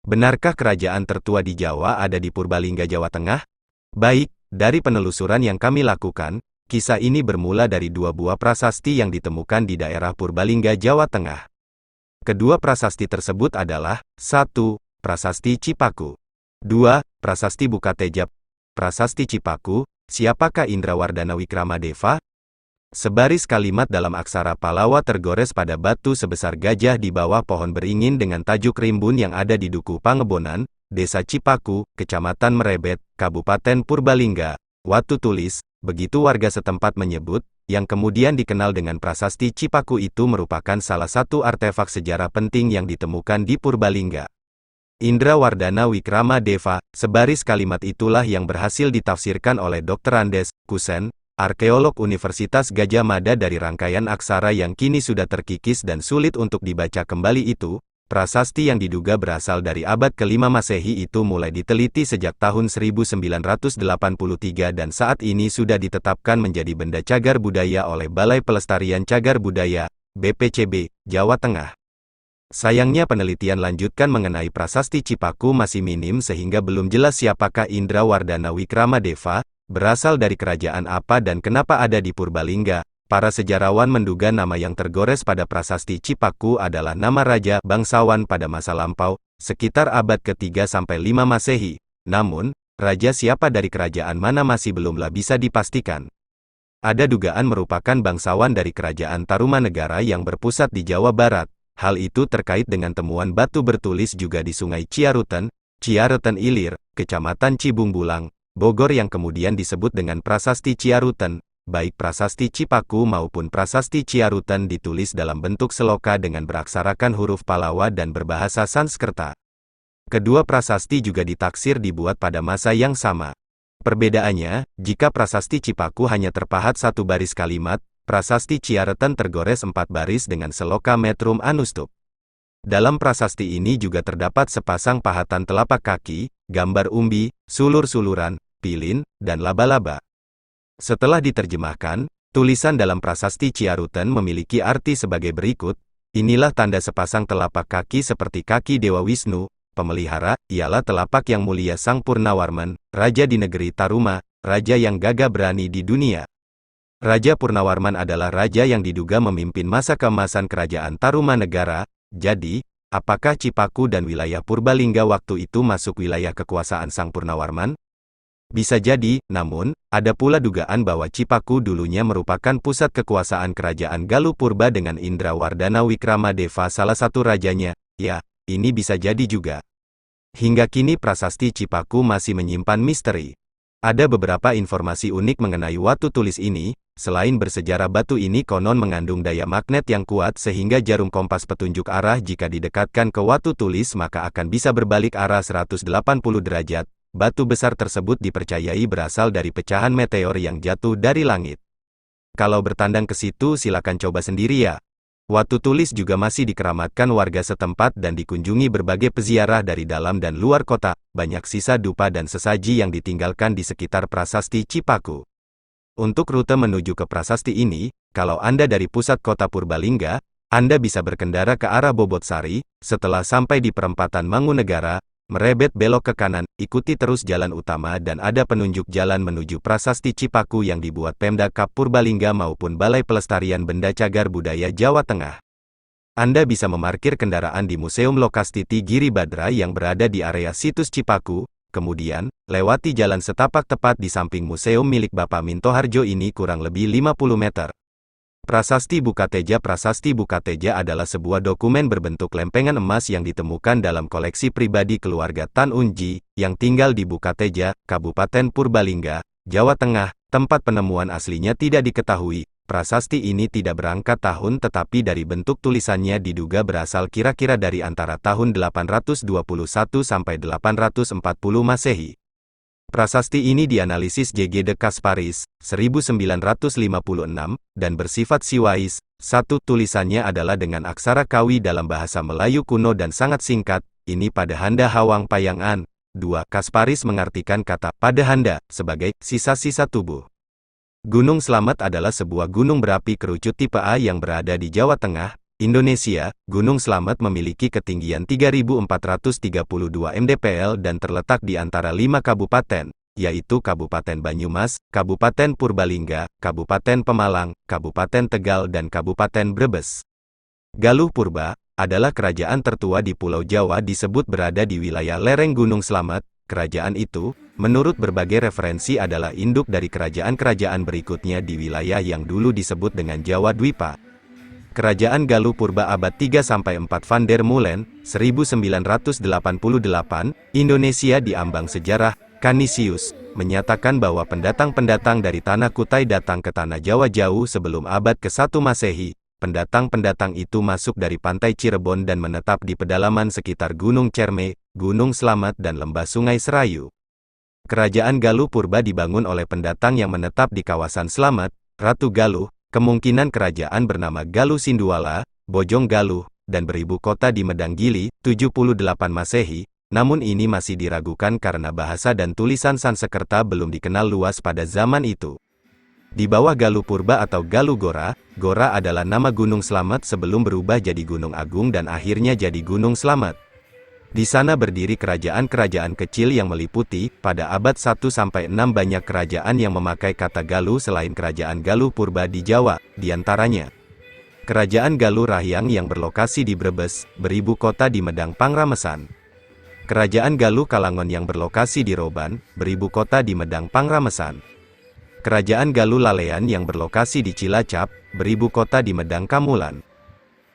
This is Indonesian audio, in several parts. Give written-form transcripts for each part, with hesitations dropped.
Benarkah kerajaan tertua di Jawa ada di Purbalingga, Jawa Tengah? Baik, dari penelusuran yang kami lakukan, kisah ini bermula dari dua buah prasasti yang ditemukan di daerah Purbalingga, Jawa Tengah. Kedua prasasti tersebut adalah 1. Prasasti Cipaku. 2. Prasasti Bukateja. Prasasti Cipaku, siapakah Indrawardana Wikramadeva? Sebaris kalimat dalam aksara Palawa tergores pada batu sebesar gajah di bawah pohon beringin dengan tajuk Rimbun yang ada di Duku Pangebonan, Desa Cipaku, Kecamatan Merebet, Kabupaten Purbalingga. Watu tulis, begitu warga setempat menyebut, yang kemudian dikenal dengan prasasti Cipaku itu merupakan salah satu artefak sejarah penting yang ditemukan di Purbalingga. Indrawardana Wikramadeva, sebaris kalimat itulah yang berhasil ditafsirkan oleh Dr. Andes Kusen, arkeolog Universitas Gadjah Mada dari rangkaian aksara yang kini sudah terkikis dan sulit untuk dibaca kembali itu. Prasasti yang diduga berasal dari abad ke-5 Masehi itu mulai diteliti sejak tahun 1983 dan saat ini sudah ditetapkan menjadi benda cagar budaya oleh Balai Pelestarian Cagar Budaya, BPCB, Jawa Tengah. Sayangnya penelitian lanjutkan mengenai prasasti Cipaku masih minim sehingga belum jelas siapakah Indrawardana Wikramadeva, berasal dari kerajaan apa dan kenapa ada di Purbalingga. Para sejarawan menduga nama yang tergores pada prasasti Cipaku adalah nama raja bangsawan pada masa lampau, sekitar abad ke-3–5 Masehi. Namun, raja siapa dari kerajaan mana masih belumlah bisa dipastikan. Ada dugaan merupakan bangsawan dari kerajaan Tarumanegara yang berpusat di Jawa Barat. Hal itu terkait dengan temuan batu bertulis juga di Sungai Ciaruten, Ciareten Ilir, Kecamatan Cibungbulang, Bogor yang kemudian disebut dengan prasasti Ciaruten. Baik prasasti Cipaku maupun prasasti Ciaruten ditulis dalam bentuk seloka dengan beraksarakan huruf Palawa dan berbahasa Sanskerta. Kedua prasasti juga ditaksir dibuat pada masa yang sama. Perbedaannya, jika prasasti Cipaku hanya terpahat satu baris kalimat, prasasti Ciareten tergores 4 baris dengan seloka metrum anustup. Dalam prasasti ini juga terdapat sepasang pahatan telapak kaki, gambar umbi, sulur-suluran, pilin, dan laba-laba. Setelah diterjemahkan, tulisan dalam prasasti Ciaruten memiliki arti sebagai berikut. Inilah tanda sepasang telapak kaki seperti kaki Dewa Wisnu, pemelihara, ialah telapak yang mulia Sang Purnawarman, raja di negeri Taruma, raja yang gagah berani di dunia. Raja Purnawarman adalah raja yang diduga memimpin masa keemasan kerajaan Tarumanegara. Jadi, apakah Cipaku dan wilayah Purbalingga waktu itu masuk wilayah kekuasaan Sang Purnawarman? Bisa jadi, namun, ada pula dugaan bahwa Cipaku dulunya merupakan pusat kekuasaan kerajaan Galuh Purba dengan Indrawardana Wikramadeva salah satu rajanya. Ya, ini bisa jadi juga. Hingga kini prasasti Cipaku masih menyimpan misteri. Ada beberapa informasi unik mengenai watu tulis ini. Selain bersejarah, batu ini konon mengandung daya magnet yang kuat sehingga jarum kompas petunjuk arah jika didekatkan ke watu tulis maka akan bisa berbalik arah 180 derajat. Batu besar tersebut dipercayai berasal dari pecahan meteor yang jatuh dari langit. Kalau bertandang ke situ silakan coba sendiri ya. Watu tulis juga masih dikeramatkan warga setempat dan dikunjungi berbagai peziarah dari dalam dan luar kota. Banyak sisa dupa dan sesaji yang ditinggalkan di sekitar prasasti Cipaku. Untuk rute menuju ke prasasti ini, kalau Anda dari pusat kota Purbalingga, Anda bisa berkendara ke arah Bobotsari. Setelah sampai di perempatan Mangunegara, Merebet belok ke kanan, ikuti terus jalan utama dan ada penunjuk jalan menuju prasasti Cipaku yang dibuat Pemda Kap Purbalingga maupun Balai Pelestarian Benda Cagar Budaya Jawa Tengah. Anda bisa memarkir kendaraan di Museum Lokastiti Giri Badra yang berada di area situs Cipaku, kemudian, lewati jalan setapak tepat di samping museum milik Bapak Mintoharjo ini kurang lebih 50 meter. Prasasti Bukateja. Prasasti Bukateja adalah sebuah dokumen berbentuk lempengan emas yang ditemukan dalam koleksi pribadi keluarga Tan Unji, yang tinggal di Bukateja, Kabupaten Purbalingga, Jawa Tengah. Tempat penemuan aslinya tidak diketahui. Prasasti ini tidak berangkat tahun tetapi dari bentuk tulisannya diduga berasal kira-kira dari antara tahun 821 sampai 840 Masehi. Prasasti ini dianalisis J.G. de Kasparis, 1956, dan bersifat siwais. 1. Tulisannya adalah dengan aksara Kawi dalam bahasa Melayu kuno dan sangat singkat, ini Padahanda Hawang Payangan. 2. Kasparis mengartikan kata Padahanda sebagai sisa-sisa tubuh. Gunung Slamet adalah sebuah gunung berapi kerucut tipe A yang berada di Jawa Tengah. Indonesia, Gunung Slamet memiliki ketinggian 3.432 mdpl dan terletak di antara 5 kabupaten, yaitu Kabupaten Banyumas, Kabupaten Purbalingga, Kabupaten Pemalang, Kabupaten Tegal dan Kabupaten Brebes. Galuh Purba adalah kerajaan tertua di Pulau Jawa, disebut berada di wilayah lereng Gunung Slamet. Kerajaan itu, menurut berbagai referensi, adalah induk dari kerajaan-kerajaan berikutnya di wilayah yang dulu disebut dengan Jawa Dwipa. Kerajaan Galuh Purba abad 3–4 Van der Molen, 1988, Indonesia di ambang sejarah. Canisius menyatakan bahwa pendatang-pendatang dari tanah Kutai datang ke tanah Jawa jauh sebelum abad ke-1 Masehi. Pendatang-pendatang itu masuk dari pantai Cirebon dan menetap di pedalaman sekitar Gunung Cerme, Gunung Slamet dan lembah Sungai Serayu. Kerajaan Galuh Purba dibangun oleh pendatang yang menetap di kawasan Slamet. Ratu Galuh, kemungkinan kerajaan bernama Galuh Sinduala, Bojong Galuh, dan beribu kota di Medanggili, 78 Masehi. Namun ini masih diragukan karena bahasa dan tulisan Sanskerta belum dikenal luas pada zaman itu. Di bawah Galuh Purba atau Galuh Gora, Gora adalah nama Gunung Slamet sebelum berubah jadi Gunung Agung dan akhirnya jadi Gunung Slamet. Di sana berdiri kerajaan-kerajaan kecil yang meliputi, pada abad 1–6 banyak kerajaan yang memakai kata Galuh selain kerajaan Galuh Purba di Jawa, diantaranya Kerajaan Galuh Rahyang yang berlokasi di Brebes, beribu kota di Medang Pangramesan. Kerajaan Galuh Kalangon yang berlokasi di Roban, beribu kota di Medang Pangramesan. Kerajaan Galuh Lalean yang berlokasi di Cilacap, beribu kota di Medang Kamulan.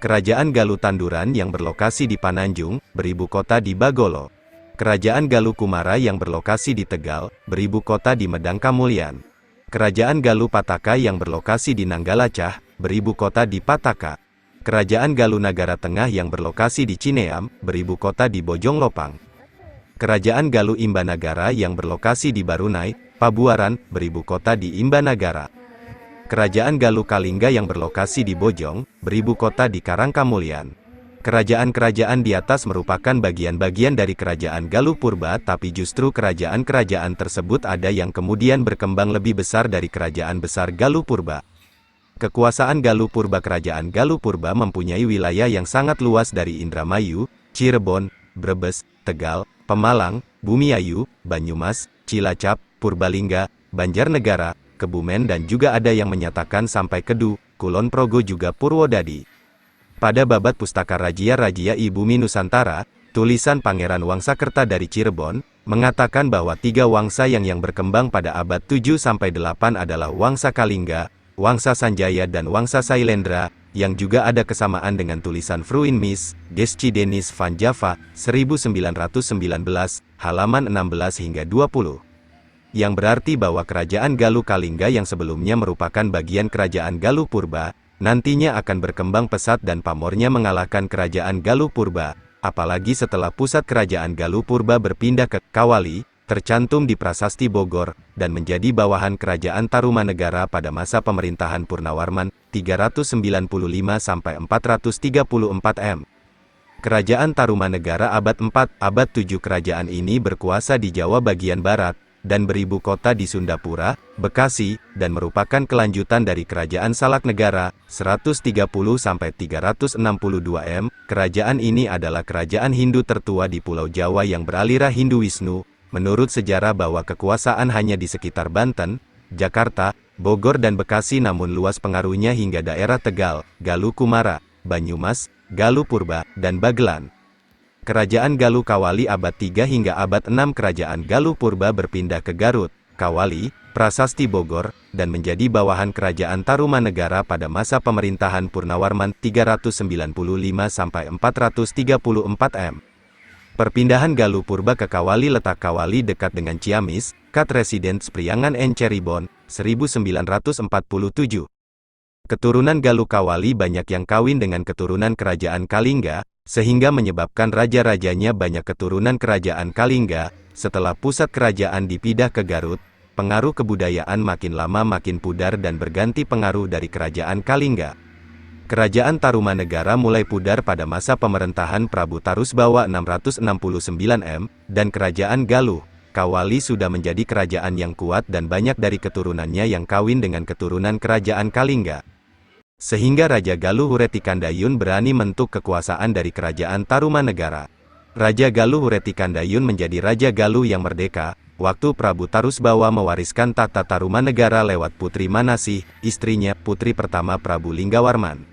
Kerajaan Galuh Tanduran yang berlokasi di Pananjung, beribu kota di Bagolo. Kerajaan Galuh Kumara yang berlokasi di Tegal, beribu kota di Medang Kamulyan. Kerajaan Galuh Pataka yang berlokasi di Nanggalacah, beribu kota di Pataka. Kerajaan Galuh Nagara Tengah yang berlokasi di Cineam, beribu kota di Bojong Lopang. Kerajaan Galuh Imbanagara yang berlokasi di Barunai, Pabuaran, beribu kota di Imbanagara. Kerajaan Galuh Kalingga yang berlokasi di Bojong, beribu kota di Karangkamulyan. Kerajaan-kerajaan di atas merupakan bagian-bagian dari kerajaan Galuh Purba, tapi justru kerajaan-kerajaan tersebut ada yang kemudian berkembang lebih besar dari kerajaan besar Galuh Purba. Kekuasaan Galuh Purba. Kerajaan Galuh Purba mempunyai wilayah yang sangat luas dari Indramayu, Cirebon, Brebes, Tegal, Pemalang, Bumiayu, Banyumas, Cilacap, Purbalingga, Banjarnegara, Kebumen dan juga ada yang menyatakan sampai Kedu, Kulon Progo juga Purwodadi. Pada babat Pustaka Rajia-Rajia Ibumi Nusantara, tulisan Pangeran Wangsakerta dari Cirebon, mengatakan bahwa 3 wangsa yang berkembang pada abad 7–8 adalah Wangsa Kalingga, Wangsa Sanjaya dan Wangsa Sailendra, yang juga ada kesamaan dengan tulisan Fruinmis, Desci Denis van Java, 1919, halaman 16 hingga 20. Yang berarti bahwa kerajaan Galuh Kalingga yang sebelumnya merupakan bagian kerajaan Galuh Purba, nantinya akan berkembang pesat dan pamornya mengalahkan kerajaan Galuh Purba, apalagi setelah pusat kerajaan Galuh Purba berpindah ke Kawali, tercantum di Prasasti Bogor, dan menjadi bawahan kerajaan Tarumanegara pada masa pemerintahan Purnawarman, 395–434 m. Kerajaan Tarumanegara abad 4, abad 7 kerajaan ini berkuasa di Jawa bagian barat, dan beribu kota di Sundapura, Bekasi, dan merupakan kelanjutan dari kerajaan Salaknegara, 130–362 m. Kerajaan ini adalah kerajaan Hindu tertua di Pulau Jawa yang beraliran Hinduisme. Menurut sejarah bahwa kekuasaan hanya di sekitar Banten, Jakarta, Bogor dan Bekasi, namun luas pengaruhnya hingga daerah Tegal, Galuh Kumara, Banyumas, Galuh Purba, dan Bagelan. Kerajaan Galuh Kawali abad 3 hingga abad 6. Kerajaan Galuh Purba berpindah ke Garut, Kawali, Prasasti Bogor, dan menjadi bawahan kerajaan Tarumanegara pada masa pemerintahan Purnawarman 395–434 m. Perpindahan Galuh Purba ke Kawali. Letak Kawali dekat dengan Ciamis, Kat Residence Priangan and Cirebon, 1947. Keturunan Galuh Kawali banyak yang kawin dengan keturunan kerajaan Kalingga, sehingga menyebabkan raja-rajanya banyak keturunan kerajaan Kalingga. Setelah pusat kerajaan dipindah ke Garut, pengaruh kebudayaan makin lama makin pudar dan berganti pengaruh dari kerajaan Kalingga. Kerajaan Tarumanegara mulai pudar pada masa pemerintahan Prabu Tarusbawa 669 m, dan kerajaan Galuh Kawali sudah menjadi kerajaan yang kuat dan banyak dari keturunannya yang kawin dengan keturunan kerajaan Kalingga. Sehingga Raja Galuh Huretikandayun berani mentuk kekuasaan dari kerajaan Tarumanegara. Raja Galuh Huretikandayun menjadi Raja Galuh yang merdeka, waktu Prabu Tarusbawa mewariskan tahta Tarumanegara lewat Putri Manasih, istrinya, putri pertama Prabu Linggawarman.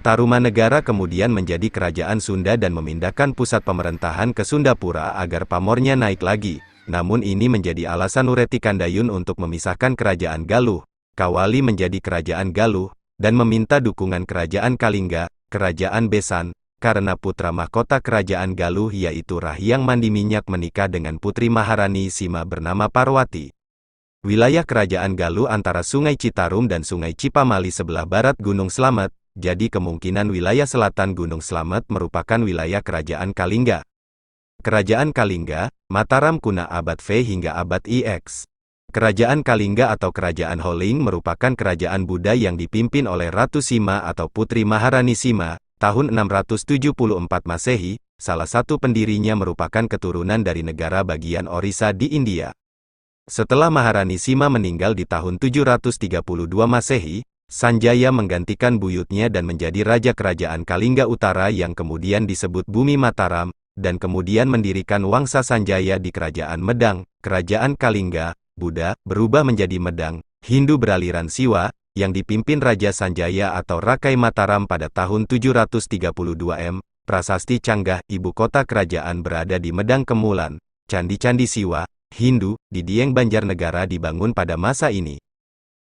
Tarumanegara kemudian menjadi kerajaan Sunda dan memindahkan pusat pemerintahan ke Sundapura agar pamornya naik lagi. Namun ini menjadi alasan Huretikandayun untuk memisahkan kerajaan Galuh, Kawali menjadi kerajaan Galuh, dan meminta dukungan kerajaan Kalingga, kerajaan Besan, karena putra mahkota kerajaan Galuh yaitu Rahyang Mandiminyak menikah dengan putri Maharani Sima bernama Parwati. Wilayah kerajaan Galuh antara Sungai Citarum dan Sungai Cipamali sebelah barat Gunung Slamet, jadi kemungkinan wilayah selatan Gunung Slamet merupakan wilayah kerajaan Kalingga. Kerajaan Kalingga, Mataram kuna abad V hingga abad IX. Kerajaan Kalingga atau Kerajaan Holing merupakan kerajaan Buddha yang dipimpin oleh Ratu Sima atau Putri Maharani Sima, tahun 674 Masehi, salah satu pendirinya merupakan keturunan dari negara bagian Orissa di India. Setelah Maharani Sima meninggal di tahun 732 Masehi, Sanjaya menggantikan buyutnya dan menjadi Raja Kerajaan Kalingga Utara yang kemudian disebut Bumi Mataram, dan kemudian mendirikan Wangsa Sanjaya di Kerajaan Medang, Kerajaan Kalingga, Buddha, berubah menjadi Medang, Hindu beraliran Siwa, yang dipimpin Raja Sanjaya atau Rakai Mataram pada tahun 732 M. Prasasti Canggah, ibu kota kerajaan berada di Medang Kemulan. Candi-candi Siwa, Hindu, di Dieng Banjarnegara dibangun pada masa ini.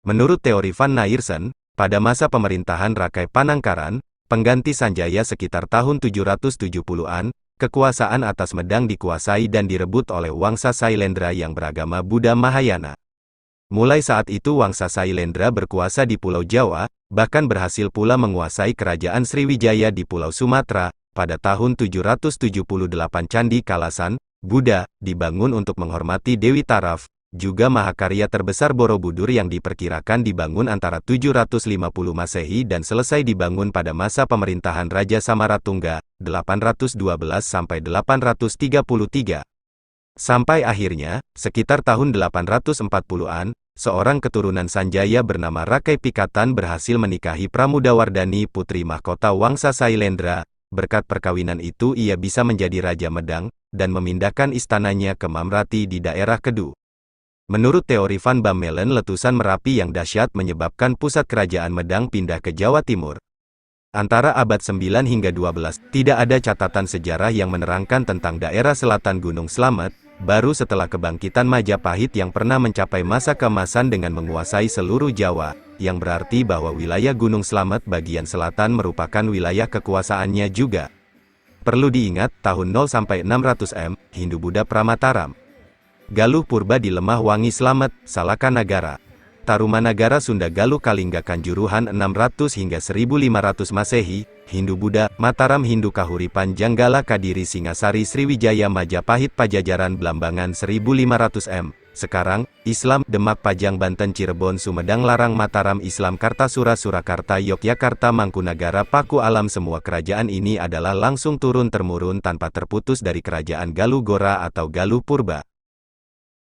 Menurut teori Van Nairsen, pada masa pemerintahan Rakai Panangkaran, pengganti Sanjaya sekitar tahun 770-an, kekuasaan atas Medang dikuasai dan direbut oleh Wangsa Sailendra yang beragama Buddha Mahayana. Mulai saat itu Wangsa Sailendra berkuasa di Pulau Jawa, bahkan berhasil pula menguasai kerajaan Sriwijaya di Pulau Sumatera. Pada tahun 778 Candi Kalasan, Buddha, dibangun untuk menghormati Dewi Taraf, juga mahakarya terbesar Borobudur yang diperkirakan dibangun antara 750 Masehi dan selesai dibangun pada masa pemerintahan Raja Samaratungga, 812-833. Sampai akhirnya, sekitar tahun 840-an, seorang keturunan Sanjaya bernama Rakai Pikatan berhasil menikahi Pramudawardhani putri mahkota Wangsa Sailendra. Berkat perkawinan itu ia bisa menjadi Raja Medang, dan memindahkan istananya ke Mamrati di daerah Kedu. Menurut teori Van Bammelen, letusan Merapi yang dahsyat menyebabkan pusat kerajaan Medang pindah ke Jawa Timur. Antara abad 9 hingga 12, tidak ada catatan sejarah yang menerangkan tentang daerah selatan Gunung Slamet, baru setelah kebangkitan Majapahit yang pernah mencapai masa keemasan dengan menguasai seluruh Jawa, yang berarti bahwa wilayah Gunung Slamet bagian selatan merupakan wilayah kekuasaannya juga. Perlu diingat, tahun 0-600 M, Hindu-Buddha Pramataram. Galuh Purba di Lemah Wangi Slamet, Salakanagara. Tarumanagara Sunda Galuh Kalingga Kanjuruhan 600 hingga 1500 Masehi, Hindu-Buddha, Mataram Hindu Kahuripan Janggala Kadiri Singasari Sriwijaya Majapahit Pajajaran Blambangan 1500 M. Sekarang, Islam, Demak Pajang Banten Cirebon Sumedang Larang Mataram Islam Kartasura Surakarta Yogyakarta Mangkunagara Paku Alam. Semua kerajaan ini adalah langsung turun-temurun tanpa terputus dari kerajaan Galuh Gora atau Galuh Purba.